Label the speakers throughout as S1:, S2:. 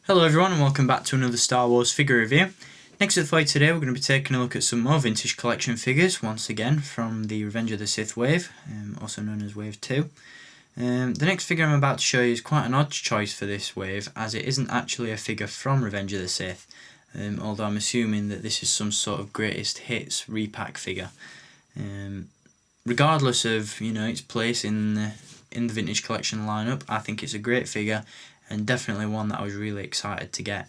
S1: Hello everyone and welcome back to another Star Wars figure review. Next up for you today we're going to be taking a look at some more vintage collection figures, once again from the Revenge of the Sith wave, also known as Wave 2. The next figure I'm about to show you is quite an odd choice for this wave, as it isn't actually a figure from Revenge of the Sith, although I'm assuming that this is some sort of greatest hits repack figure. Regardless of its place in the vintage collection lineup, I think it's a great figure and definitely one that I was really excited to get.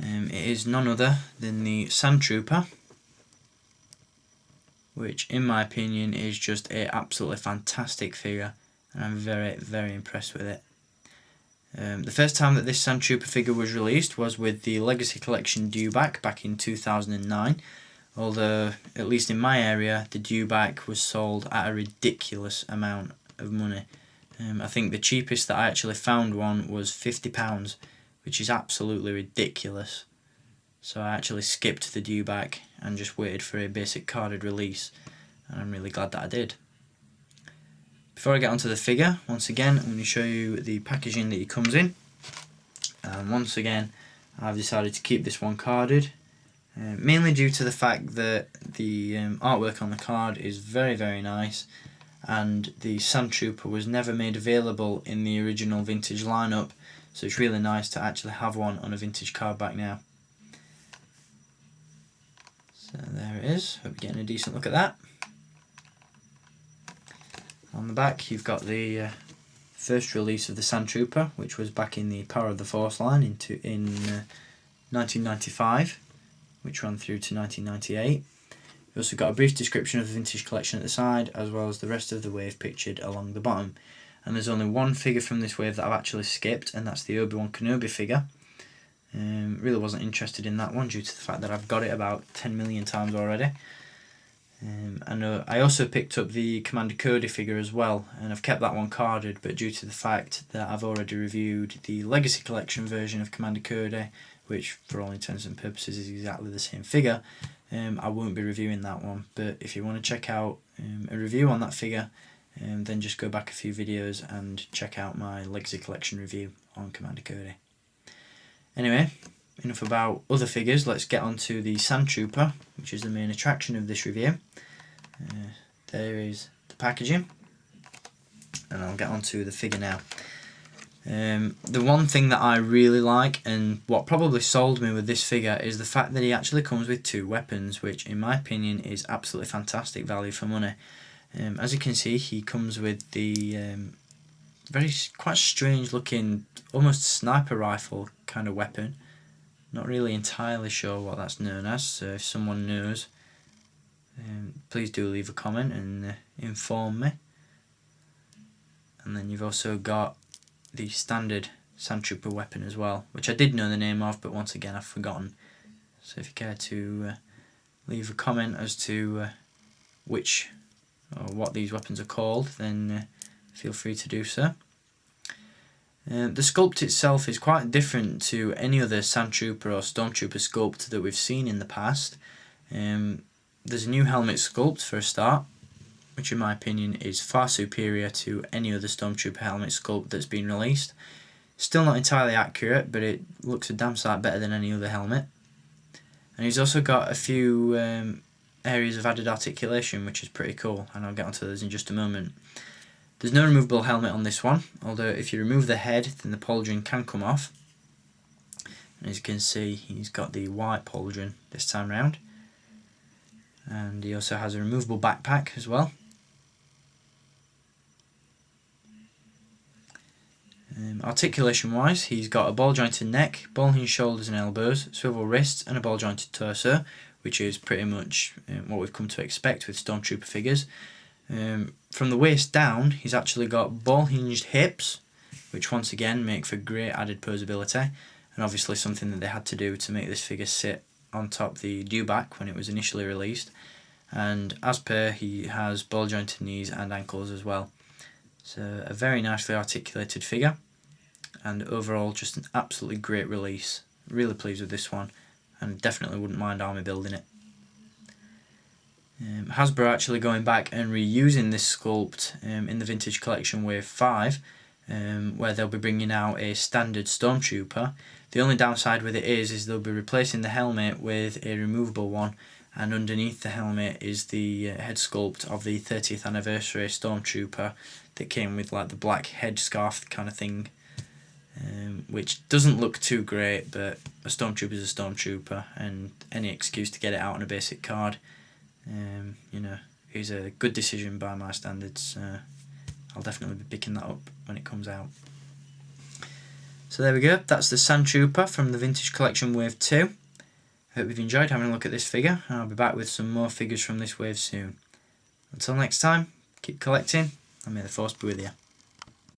S1: It is none other than the Sandtrooper, which in my opinion is just an absolutely fantastic figure, and I'm very impressed with it. The first time that this Sandtrooper figure was released was with the Legacy Collection dewback back in 2009, although at least in my area the dewback was sold at a ridiculous amount of money. I think the cheapest that I actually found one was £50, which is absolutely ridiculous. So I actually skipped the dewback and just waited for a basic carded release, and I'm really glad that I did. Before I get onto the figure, once again I'm going to show you the packaging that he comes in. And once again I've decided to keep this one carded, mainly due to the fact that the artwork on the card is very nice, and the Sandtrooper was never made available in the original vintage lineup, so it's really nice to actually have one on a vintage card back now. So there it is, hope you're getting a decent look at that. On the back you've got the first release of the Sandtrooper, which was back in the Power of the Force line in 1995, which ran through to 1998. You've also got a brief description of the vintage collection at the side, as well as the rest of the wave pictured along the bottom. And there's only one figure from this wave that I've actually skipped, and that's the Obi-Wan Kenobi figure. Really wasn't interested in that one due to the fact that I've got it about 10 million times already. And I also picked up the Commander Cody figure as well, and I've kept that one carded, but due to the fact that I've already reviewed the Legacy Collection version of Commander Cody, which for all intents and purposes is exactly the same figure, I won't be reviewing that one. But if you want to check out a review on that figure, then just go back a few videos and check out my Legacy Collection review on Commander Cody. Anyway, enough about other figures, let's get on to the Sandtrooper, which is the main attraction of this review. There is the packaging, and I'll get on to the figure now. The one thing that I really like, and what probably sold me with this figure, is the fact that he actually comes with two weapons, which in my opinion is absolutely fantastic value for money. As you can see, he comes with the quite strange looking, almost sniper rifle kind of weapon. Not really entirely sure what that's known as, so if someone knows, please do leave a comment and inform me. And then you've also got the standard Sandtrooper weapon as well, which I did know the name of, but once again I've forgotten. So if you care to leave a comment as to which or what these weapons are called, then feel free to do so. The sculpt itself is quite different to any other Sandtrooper or Stormtrooper sculpt that we've seen in the past. There's a new helmet sculpt for a start, which in my opinion is far superior to any other Stormtrooper helmet sculpt that's been released. Still not entirely accurate, but it looks a damn sight better than any other helmet. And he's also got a few areas of added articulation, which is pretty cool, and I'll get onto those in just a moment. There's no removable helmet on this one, although if you remove the head then the pauldron can come off. And as you can see, he's got the white pauldron this time round. And he also has a removable backpack as well. Articulation wise, he's got a ball jointed neck, ball hinged shoulders and elbows, swivel wrists and a ball jointed torso, which is pretty much what we've come to expect with Stormtrooper figures. From the waist down, he's actually got ball hinged hips, which once again make for great added posability, and obviously something that they had to do to make this figure sit on top the dewback when it was initially released. And as per, he has ball jointed knees and ankles as well. So a very nicely articulated figure, and overall just an absolutely great release. Really pleased with this one, and definitely wouldn't mind army building it. Hasbro actually going back and reusing this sculpt in the vintage collection wave 5 where they'll be bringing out a standard Stormtrooper. The only downside with it is they'll be replacing the helmet with a removable one, and underneath the helmet is the head sculpt of the 30th anniversary Stormtrooper that came with like the black head scarf kind of thing, which doesn't look too great, but a Stormtrooper is a Stormtrooper, and any excuse to get it out on a basic card, is a good decision by my standards. I'll definitely be picking that up when it comes out. So there we go, that's the Sandtrooper from the Vintage Collection Wave 2. I hope you've enjoyed having a look at this figure, and I'll be back with some more figures from this wave soon. Until next time, keep collecting, and may the Force be with you.